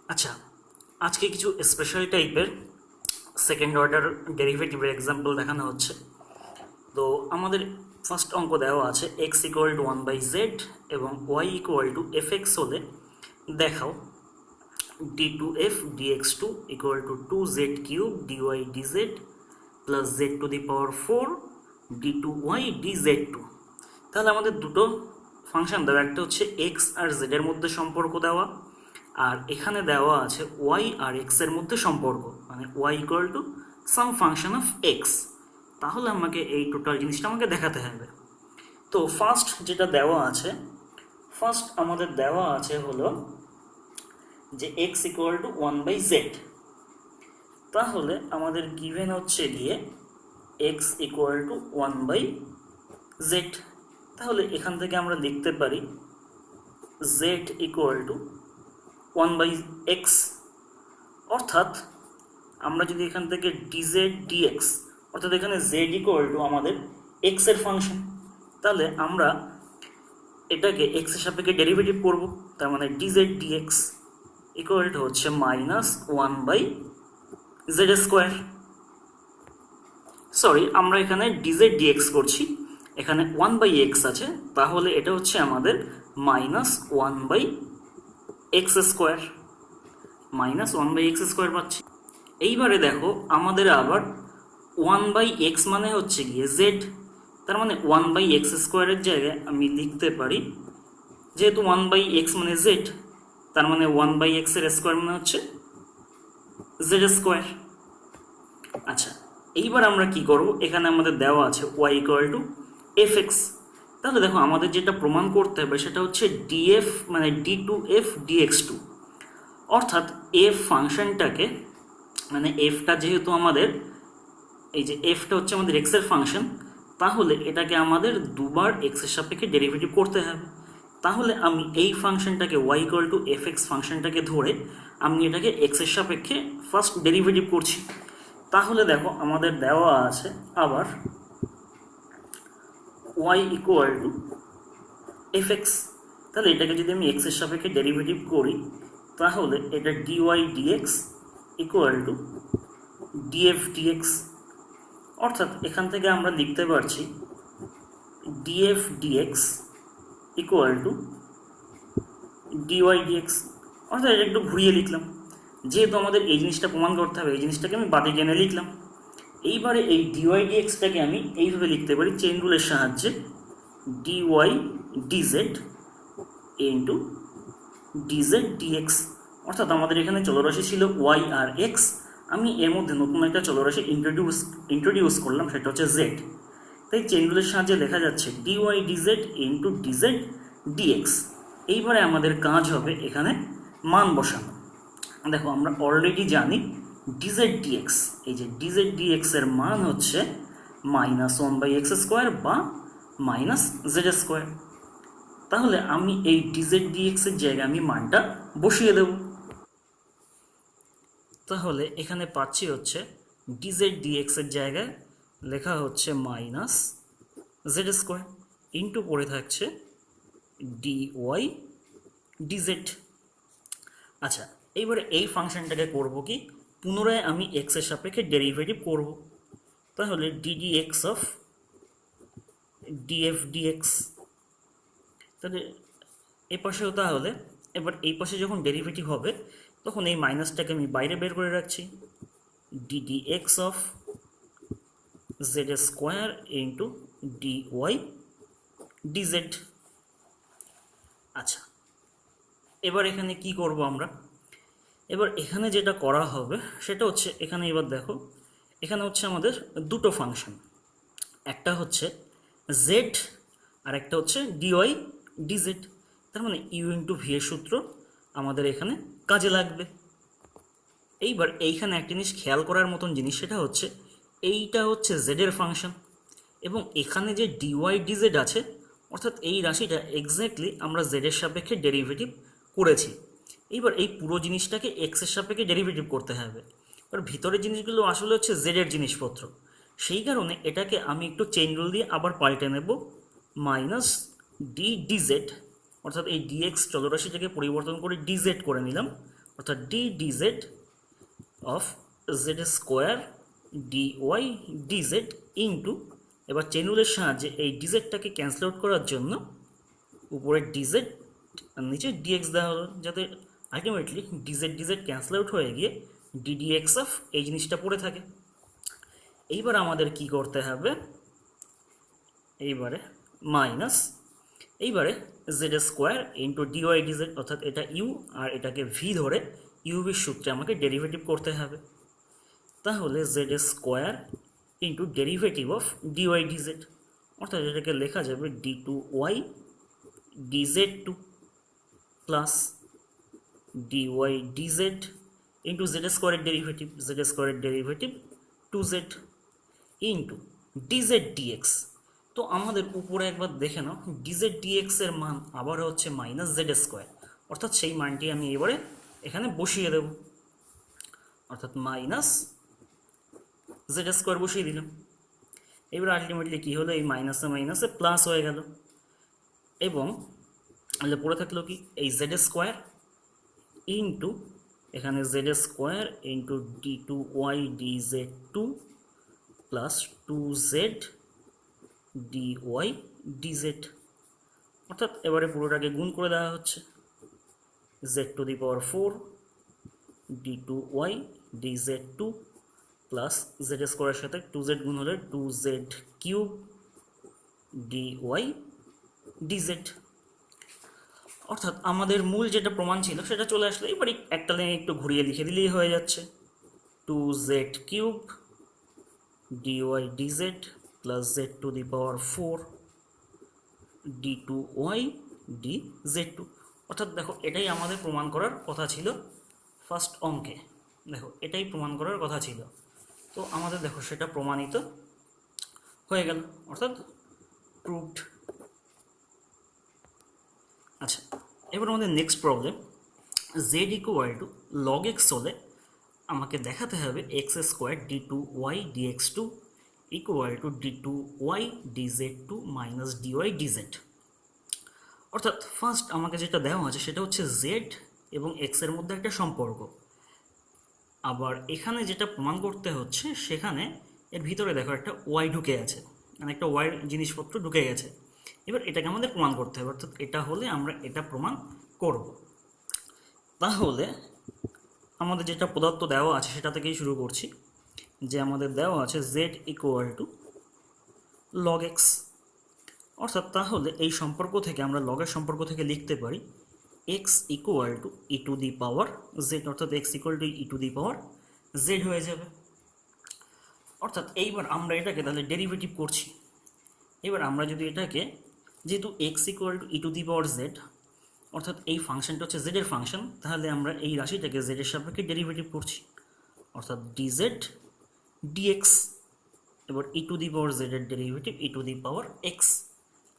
আচ্ছা, আজকে কিছু স্পেশাল টাইপের সেকেন্ড অর্ডার ডেরিভেটিভের এক্সাম্পল দেখানো হচ্ছে। তো আমাদের ফার্স্ট অঙ্ক দেওয়া আছে এক্স ইকুয়াল টু 1/z এবং y equal to F x হলে দেখাও d2f dx2 equal to 2z³ dy dz plus z⁴ d2y dz2। তাহলে আমাদের দুটো ফাংশন দেওয়া, একটা হচ্ছে এক্স আর জেড এর মধ্যে সম্পর্ক দেওয়া, আর এখানে দেওয়া আছে ওয়াই আর এক্স এর মধ্যে সম্পর্ক, মানে y equal to some function of x. তাহলে আমাকে এই টোটাল জিনিসটা আমাকে দেখাতে হবে। তো ফার্স্ট যেটা দেওয়া আছে, ফার্স্ট আমাদের দেওয়া আছে হলো যে এক্স ইকুয়াল টু 1/z। তাহলে আমাদের গিভেন হচ্ছে গিয়ে এক্স ইকুয়াল টু 1/z। তাহলে এখান থেকে আমরা লিখতে পারি z ইকুয়াল টু 1/x, অর্থাৎ আমরা যদি এখান থেকে dz dx, অর্থাৎ এখানে z ইকুয়াল টু আমাদের x এর ফাংশন, তাহলে আমরা এটাকে x এর সাপেক্ষে ডেরিভেটিভ করব। তার মানে dz dx ইকুয়াল টু হচ্ছে -1/z²। সরি, আমরা এখানে dz dx করছি, এখানে 1/x আছে, তাহলে এটা হচ্ছে আমাদের -1/x², -1/x² পাচ্ছি। এইবারে দেখো আমাদের আবার 1/x মানে হচ্ছে গিয়ে z, তার মানে 1/x² এর জায়গায় আমি লিখতে পারি, যেহেতু 1/x মানে z, তার মানে 1/x এর স্কোয়ার মানে হচ্ছে z²। আচ্ছা, এইবার আমরা কি করব, এখানে আমাদের দেওয়া আছে y equal to F x. তাহলে দেখো আমাদের যেটা প্রমাণ করতে হবে সেটা হচ্ছে df মানে d2f dx2, অর্থাৎ এফ ফাংশনটাকে, মানে এফটা যেহেতু আমাদের, এই যে এফটা হচ্ছে আমাদের এক্স এর ফাংশন, তাহলে এটাকে আমাদের দুবার এক্স এর সাপেক্ষে ডেরিভেটিভ করতে হবে। তাহলে আমি এই ফাংশনটাকে y equal to F X ফাংশনটাকে ধরে আমি এটাকে এক্স এর সাপেক্ষে ফার্স্ট ডেরিভেটিভ করছি। তাহলে দেখো আমাদের দেওয়া আছে আবার y equal to F x. তাহলে এটাকে যদি আমি এক্স এর সাপেক্ষে ডেরিভেটিভ করি, তাহলে এটা dy dx equal to df dx, অর্থাৎ এখান থেকে আমরা লিখতে পারছি df dx equal to dy dx, অর্থাৎ এটা একটু ঘুরিয়ে লিখলাম, যেহেতু আমাদের এই জিনিসটা প্রমাণ করতে হবে এই জিনিসটাকে আমি বাদে টেনে লিখলাম। এইবারে এই dy dxটাকে আমি এইভাবে লিখতে পারি চেইন রুলের সাহায্যে, dy dz into dz dx, অর্থাৎ আমাদের এখানে চলরাশি ছিল y আর x, আমি এর মধ্যে নতুন একটা চলরাশি ইন্ট্রোডিউস করলাম, সেটা হচ্ছে z। তাই চেইন রুলের সাহায্যে লেখা যাচ্ছে dy dz into dz dx। এইবারে আমাদের কাজ হবে এখানে মান বসানো। দেখো আমরা অলরেডি জানি dz dx, এই যে dz dx এর মান হচ্ছে -1/x² বা -z²। তাহলে আমি এই dz dx এর জায়গায় আমি মানটা বসিয়ে দেব। তাহলে এখানে পাচ্ছি হচ্ছে dz dx এর জায়গায় লেখা হচ্ছে -z² ইন্টু পড়ে থাকছে dy dz। আচ্ছা, এইবারে এই ফাংশনটাকে করব কি, পুনরায় আমি এক্স এর সাপেক্ষে ডেরিভেটিভ করব। তাহলে ddx অফ df dx, তাহলে এই পাশেও, তাহলে এবার এই পাশে যখন ডেরিভেটিভ হবে তখন এই মাইনাসটাকে আমি বাইরে বের করে রাখছি, ddx of z² into dy dz। আচ্ছা, এবার এখানে কি করব আমরা, এবার এখানে যেটা করা হবে সেটা হচ্ছে, এখানে এবার দেখো এখানে হচ্ছে আমাদের দুটো ফাংশন, একটা হচ্ছে z আর একটা হচ্ছে dy dz, তার মানে u ইন্টু ভি এর সূত্র আমাদের এখানে কাজে লাগবে। এইবার এইখানে একটা জিনিস খেয়াল করার মতন জিনিস, সেটা হচ্ছে এইটা হচ্ছে z এর ফাংশন এবং এখানে যে dy dz আছে, অর্থাৎ এই রাশিটা এক্স্যাক্টলি আমরা z এর সাপেক্ষে ডেরিভেটিভ করেছি। এইবার এই পুরো জিনিসটাকে এক্স এর সাপেক্ষে ডেরিভেটিভ করতে হবে, এবার ভিতরের জিনিসগুলো আসলে হচ্ছে জেড এর জিনিসপত্র, সেই কারণে এটাকে আমি একটু চেইন রুল দিয়ে আবার পাল্টে নেব, -d dz, অর্থাৎ এই dx চলরাশিটাকে পরিবর্তন করে dz করে নিলাম, অর্থাৎ d dz of z square dy DZ into, এবার চেন রুলের সাহায্যে এই ডিজেডটাকে ক্যান্সেল আউট করার জন্য উপরে ডিজেড আর নিচে ডিএক্স দেওয়া হলো, যাতে ultimately DZ DZ cancel out হয়ে গিয়ে ডিডিএক্স অফ এই জিনিসটা পড়ে থাকে। এইবার আমাদের কি করতে হবে, এইবারে মাইনাস, এইবারে z square into dy DZ, অর্থাৎ এটা ইউ আর এটাকে ভি ধরে ইউভির সূত্রে আমাকে ডেরিভেটিভ করতে হবে। তাহলে Z square into derivative of dy DZ, অর্থাৎ এটাকে লেখা যাবে D two Y DZ two plus DY DZ into Z স্কোয়ারের derivative to Z into DZ DX. তো আমাদের উপরে একবার দেখে নাও, ডিজেড ডিএক্স এর মান আবার হচ্ছে মাইনাস জেড স্কোয়ার, অর্থাৎ সেই মানটি আমি এবারে এখানে বসিয়ে দেব, অর্থাৎ মাইনাস জেড স্কোয়ার বসিয়ে দিলাম। এবার আলটিমেটলি কী হলো, এই মাইনাসে মাইনাসে প্লাস হয়ে গেল, এবং তাহলে পড়ে থাকলো কি এই জেড স্কোয়ার ইন্টু এখানে z square into d two y d z two plus two z d y d z, অর্থাৎ এবারে পুরোটাকে গুণ করে দেওয়া হচ্ছে, z to the power 4 d two y d z two plus z স্কোয়ারের সাথে টু জেড গুণ হলে two z cube d y d z. অর্থাৎ আমাদের মূল যেটা প্রমাণ ছিল সেটা চলে আসলে, এবার একটা লাইন একটু ঘুরিয়ে লিখে দিলেই হয়ে যাচ্ছে, two z cube d y d z plus z to the power 4 d two y d z two. অর্থাৎ দেখো এটাই আমাদের প্রমাণ করার কথা ছিল ফার্স্ট অঙ্কে, দেখো এটাই প্রমাণ করার কথা ছিল, তো আমাদের দেখো সেটা প্রমাণিত হয়ে গেল, অর্থাৎ প্রুভড। আচ্ছা, এবার আমাদের next problem, z equal to log x হলে আমাকে দেখাতে হবে x square d two Y dx two equal to d two Y DZ two minus dy DZ. অর্থাৎ ফার্স্ট আমাকে যেটা দেওয়া আছে সেটা হচ্ছে জেড এবং এক্সের মধ্যে একটা সম্পর্ক, আবার এখানে যেটা প্রমাণ করতে হচ্ছে সেখানে এর ভিতরে দেখো একটা ওয়াই ঢুকে আছে, মানে একটা ওয়াই জিনিসপত্র ঢুকে গেছে। এবার এটাকে আমাদের প্রমাণ করতে হবে, অর্থাৎ এটা হলে আমরা এটা প্রমাণ করব। তাহলে আমাদের যেটা পদার্থ দেওয়া আছে সেটা থেকেই শুরু করছি, যে আমাদের দেওয়া আছে Z equal to log x, অর্থাৎ তাহলে এই সম্পর্ক থেকে আমরা লগের সম্পর্ক থেকে লিখতে পারি X equal to E to the power Z, অর্থাৎ X equal to E to the power Z হয়ে যাবে। অর্থাৎ এইবার আমরা এটাকে তাহলে ডেরিভেটিভ করছি, এবার আমরা যদি এটাকে, যেহেতু x equal to E to the power Z, অর্থাৎ এই ফাংশনটা হচ্ছে জেডের ফাংশন, তাহলে আমরা এই রাশিটাকে জেডের সাপেক্ষে ডেরিভেটিভ করছি, অর্থাৎ ডিজেড ডিএক্স। এবার ই টু দি পাওয়ার জেডের derivative E to the power X,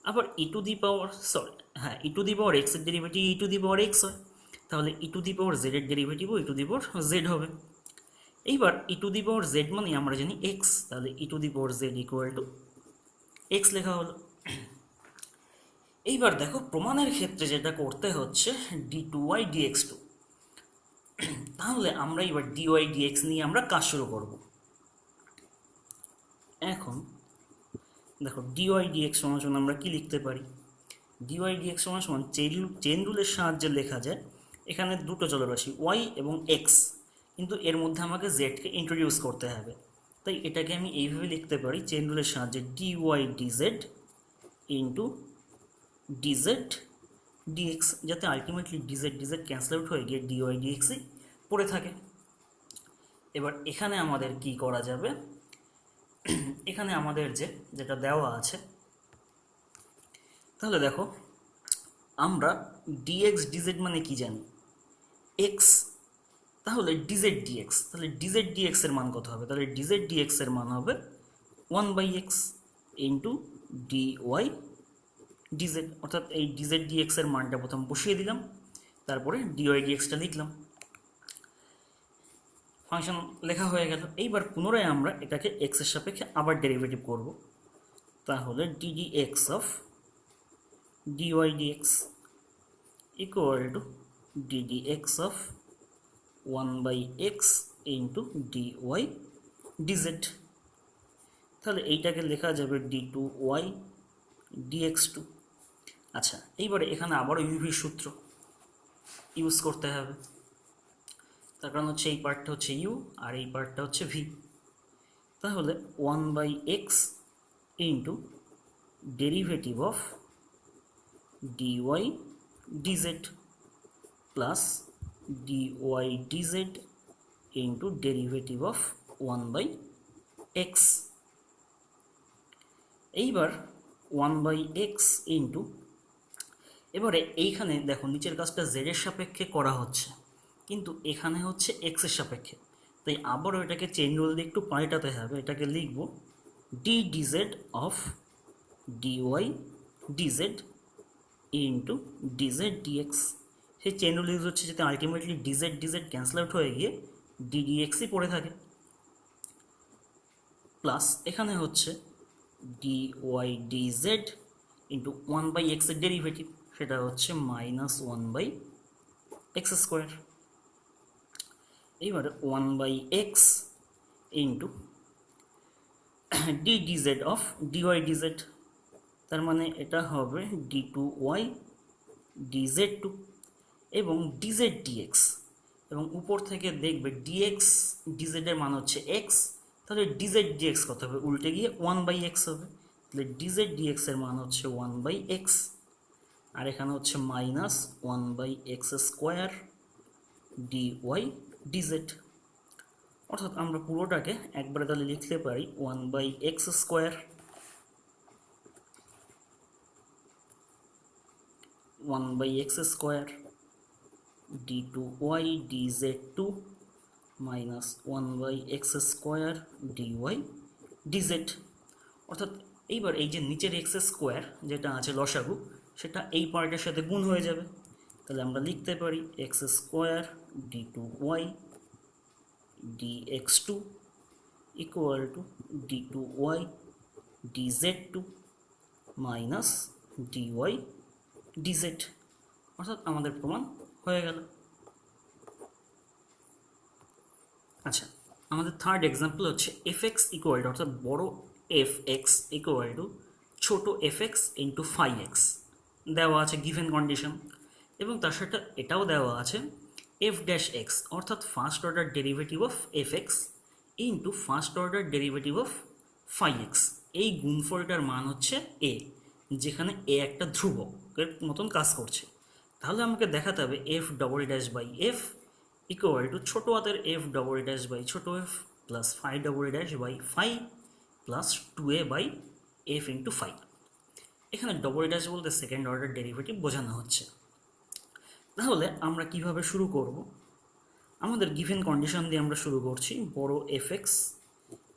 আবার E to the power E to the power এক্সের derivative E to the power X হয়, তাহলে ই টু দি পাওয়ার জেডের ডেরিভেটিভও E to the power Z হবে। এইবার ই to the power Z মানে আমরা জানি এক্স, তাহলে E to the power Z equal to X লেখা হলো। এইবার দেখো প্রমাণের ক্ষেত্রে যেটা করতে হচ্ছে D two Y dx two, তাহলে আমরা এবার ডিওয়াই ডিএক্স নিয়ে আমরা কাজ শুরু করব। এখন দেখো ডিওয়াই ডিএক্স সমান সমান আমরা কি লিখতে পারি, ডিওয়াই ডিএক্স সমান সমান চেন রুলের সাহায্যে লেখা যায়, এখানে দুটো চলরাশি ওয়াই এবং এক্স, কিন্তু এর মধ্যে আমাকে জেডকে ইন্ট্রোডিউস করতে হবে, তাই এটাকে আমি এইভাবে লিখতে পারি চেন রুলের সাহায্যে DY DZ into DZ DX, যাতে ultimately DZ DZ cancel out হয়ে গিয়ে ডিওয়াই ডিএক্সই পড়ে থাকে। এবার এখানে আমাদের কি করা যাবে, এখানে আমাদের যেটা দেওয়া আছে, তাহলে দেখো আমরা ডিএক্স ডিজেড মানে কি জানি এক্স, তাহলে ডিজেড ডিএক্স, তাহলে ডিজেড ডিএক্স এর মান কত হবে, তাহলে ডিজেড ডিএক্স এর মান হবে 1/x ইন্টু ডিওয়াই ডিজেড, অর্থাৎ এই ডিজেড ডিএক্স এর মানটা প্রথম বসিয়ে দিলাম, তারপরে ডিওয়াই ডিএক্সটা লিখলাম, ফাংশন লেখা হয়ে গেল। এইবার পুনরায় আমরা এটাকে এক্স এর সাপেক্ষে আবার ডেরিভেটিভ করব, তাহলে ddx of dy dx equal to ddx of 1/x into dy dz। তাহলে এইটাকে লেখা যাবে d2y dx2। আচ্ছা, এইবারে এখানে আবারও ইউভির সূত্র ইউজ করতে হবে, তার কারণ হচ্ছে এই পার্টটা হচ্ছে ইউ আর এই পার্টটা হচ্ছে ভি। তাহলে 1/x into derivative of dy dz plus dy dz into derivative of 1/x। এইবার 1/x ইন্টু, এবারে এইখানে দেখো নিচের কাজটা জেড এর সাপেক্ষে করা হচ্ছে, কিন্তু এখানে হচ্ছে এক্স এর সাপেক্ষে, তাই আবারও এটাকে চেইন রুল দিয়ে একটু পাল্টাতে হবে। এটাকে লিখব d dz of dy DZ into DZ dx. সেই চেইন রুল ইউজ হচ্ছে যাতে ultimately DZ DZ cancel out হয়ে গিয়ে ডিডিএক্সই পড়ে থাকে, প্লাস এখানে হচ্ছে ডিওয়াই ডিজেড ইন্টু 1/x এর ডেরিভেটিভ, সেটা হচ্ছে -1/x²। এইবারে 1/x into d dz of dy dz, তার মানে এটা হবে d2y dz2 এবং dz dx, এবং উপর থেকে দেখবে dx dz এর মান হচ্ছে x, তাহলে dz dx কত হবে, উল্টে গিয়ে 1/x হবে। তাহলে dz dx এর মান হচ্ছে 1/x, আর এখানে হচ্ছে -1/x² dy dz। অর্থাৎ আমরা পুরোটাকে একবারে তাহলে লিখতে পারি 1/x² 1/x² d2y dz2 minus 1/x² dy dz। অর্থাৎ এইবার এই যে নিচের x² যেটা আছে লসাগু, সেটা এই পার্টের সাথে গুণ হয়ে যাবে। তাহলে আমরা লিখতে পারি x² d2y dx2 equal two d2y dz2 minus dy dz। অর্থাৎ আমাদের প্রমাণ হয়ে গেল। আচ্ছা, আমাদের থার্ড এক্সাম্পল হচ্ছে fx ইকুয়াল টু, অর্থাৎ বড় fx ইকুয়াল টু ছোট fx ইন্টু ফাই এক্স দেওয়া আছে গিভেন কন্ডিশন, এবং তার সাথে এটাও দেওয়া আছে f ড্যাশ এক্স, অর্থাৎ first order derivative of fx into first order derivative of phi x. এই গুণফলটার মান হচ্ছে a, যেখানে a একটা ধ্রুবকের মতন কাজ করছে। তাহলে আমাকে দেখাতে হবে f double dash by f equal to ছোটো হাতের f ডবল ড্যাশ বাই ছোটো f plus phi double dash by phi plus 2a by f into phi. এখানে ডবল ড্যাশ বলতে সেকেন্ড অর্ডার ডেরিভেটিভ বোঝানো হচ্ছে। তাহলে আমরা কিভাবে শুরু করব, আমাদের গিভেন কন্ডিশন দিয়ে আমরা শুরু করছি। বড় fx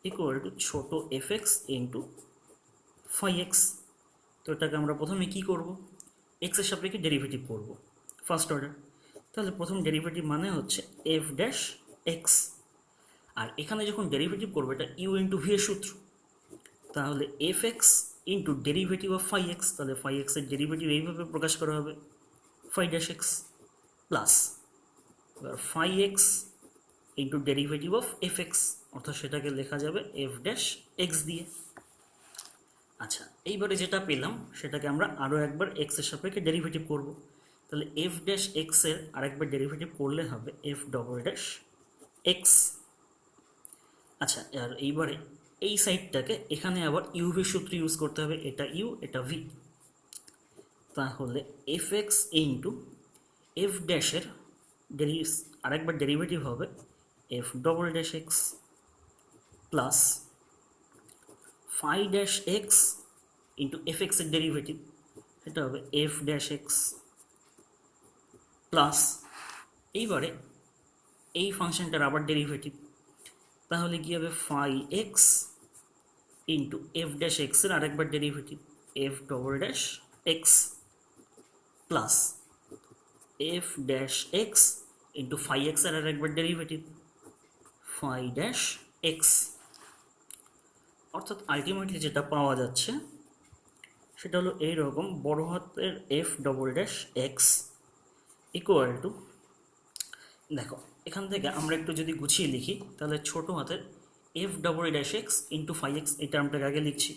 ইকুয়াল টু ছোট fx ইন্টু ফাই এক্স। তো এটাকে আমরা প্রথমে কি করব, এক্স এর সাপেক্ষে ডেরিভেটিভ করব ফার্স্ট অর্ডার। তাহলে প্রথম ডেরিভেটিভ মানে হচ্ছে f ড্যাশ এক্স, আর এখানে যখন ডেরিভেটিভ করবো এটা ইউ ইন্টু ভি এর সূত্র। তাহলে f x into derivative of phi x, তাহলে ফাই এক্সের ডেরিভেটিভ এইভাবে প্রকাশ করা হবে phi dash x plus phi x into derivative of f x, অর্থাৎ সেটাকে লেখা যাবে এফ ড্যাশ এক্স দিয়ে। আচ্ছা, এইবারে যেটা পেলাম সেটাকে আমরা আরও একবার এক্সের সাপেক্ষে ডেরিভেটিভ করব। তাহলে এফ ড্যাশ এক্সের আরেকবার ডেরিভেটিভ করলে হবে এফ ডবল ড্যাশ এক্স। আচ্ছা, আর এইবারে এই সাইডটাকে এখানে আবার ইউভি সূত্র ইউজ করতে হবে, এটা ইউ এটা ভি। তাহলে এফ এক্স ইন্টু এফ ড্যাশের আরেকবার ডেরিভেটিভ হবে f double dash x plus phi dash x into f এক্সের ডেরিভেটিভ, সেটা হবে এফ ড্যাশ এক্স প্লাস এইবারে এই ফাংশনটার আবার ডেরিভেটিভ, তাহলে কি হবে phi x into f dash এক্সের আরেকবার derivative f double dash x plus f dash x into phi এক্সের আরেকবার ডেরিভেটিভ ফাই ড্যাশ এক্স। অর্থাৎ আলটিমেটলি যেটা পাওয়া যাচ্ছে সেটা হলো এইরকম, বড় হাতের F double dash x equal to, দেখো এখান থেকে আমরা একটু যদি গুছিয়ে লিখি তাহলে ছোটো হাতের F double dash x into five X এই টার্মটাকে আগে লিখছি,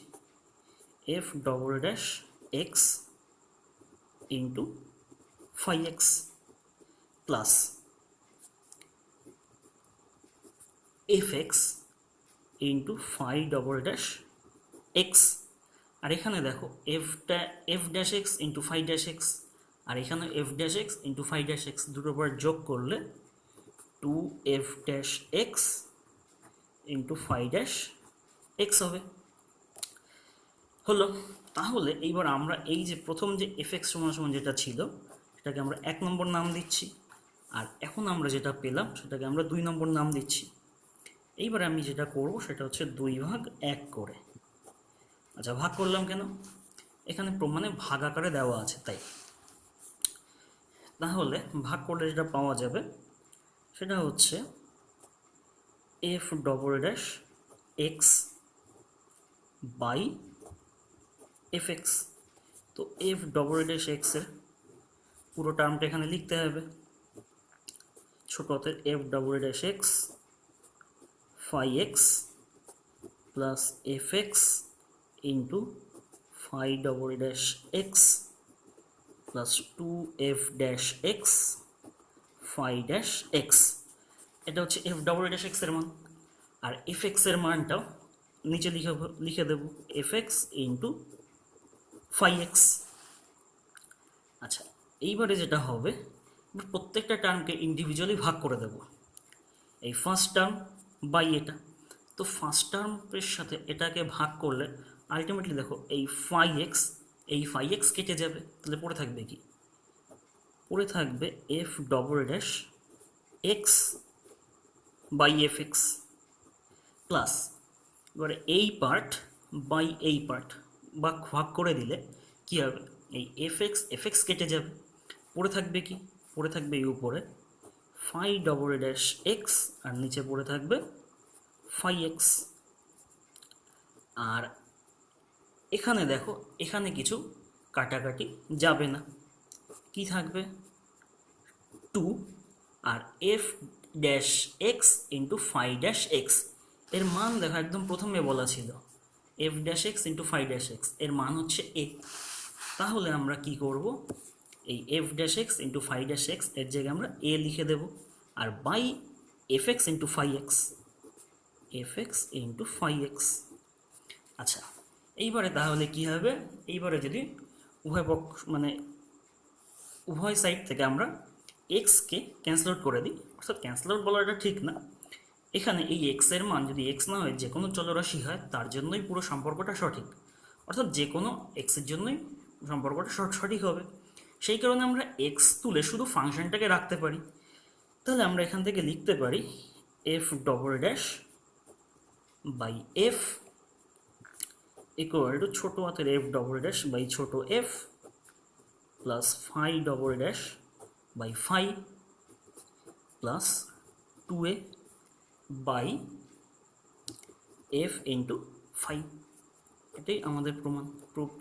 F double dash x into five x plus F x into five double dash X. আর এখানে দেখো F dash x into five dash X, আর এখানে F dash x into five dash X দুটোর পর যোগ করলে two F dash x into five dash X হবে। হলো। তাহলে এইবার আমরা এই যে প্রথম যে এফ এক্স সমান সমান যেটা ছিল সেটাকে আমরা 1 নম্বর নাম দিচ্ছি, আর এখন আমরা যেটা পেলাম সেটাকে আমরা 2 নম্বর নাম দিচ্ছি। এইবার আমি যেটা করব সেটা হচ্ছে 2/1 করে। আচ্ছা, ভাগ করলাম কেন? এখানে প্রমাণে ভাগ আকারে দেওয়া আছে তাই। তাহলে ভাগ করলে যেটা পাওয়া যাবে সেটা হচ্ছে f double dash x by F x. তো এফ ডবল ড্যাশ এক্সের পুরো টার্মটা এখানে লিখতে হবে, ছোট হাতের F double dash x phi x plus F x into five double dash x plus two F dash x phi dash x. এটা হচ্ছে এফ ডবল ড্যাশ এক্সের মান, আর এফ এক্সের মানটাও নিচে লিখে দেবো F x into five X. আচ্ছা, এইবারে যেটা হবে প্রত্যেকটা টার্মকে ইন্ডিভিজুয়ালি ভাগ করে দেব। এই ফার্স্ট টার্ম বাই এটা, তো ফার্স্ট টার্মের সাথে এটাকে ভাগ করলে আলটিমেটলি দেখো এই ফাইভ এক্স কেটে যাবে, তাহলে পড়ে থাকবে কি? পড়ে থাকবে f double dash x by F x plus এবারে এই পার্ট বাই এই পার্ট বা ভাগ করে দিলে কি হবে? এই এফ এক্স কেটে যাবে, পড়ে থাকবে কি? পড়ে থাকবে এই উপরে ফাইভ ডবল ড্যাশ এক্স আর নিচে পড়ে থাকবে ফাইভ এক্স। আর এখানে দেখো এখানে কিছু কাটাকাটি যাবে না, কি থাকবে? 2 আর F dash x into five dash X এর মান দেখো একদম প্রথমে বলা ছিল F dash x into five dash X এর মান হচ্ছে এ। তাহলে আমরা কি করব? এই F dash x into five dash X এর জায়গায় আমরা এ লিখে দেব, আর by F x into five X, F x into five X. আচ্ছা, এইবারে তাহলে কি হবে? এইবারে যদি উভয় পক্ষ মানে উভয় সাইড থেকে আমরা এক্সকে ক্যান্সেল আউট করে দিই, অর্থাৎ ক্যান্সেল আউট বলাটা ঠিক না, এখানে এই এক্সের মান যদি এক্স না হয় যে কোনো চলরাশি হয় তার জন্যই পুরো সম্পর্কটা সঠিক, অর্থাৎ যে কোনো এক্সের জন্যই সম্পর্কটা সঠিক হবে। সেই কারণে আমরা এক্স তুলে শুধু ফাংশনটাকে রাখতে পারি। তাহলে আমরা এখান থেকে লিখতে পারি f double dash by f equal to ছোটো হাতের এফ ডবল ড্যাশ বাই ছোটো f plus phi double dash by phi plus two a by f into phi. এটাই আমাদের প্রমাণ, প্রুফড।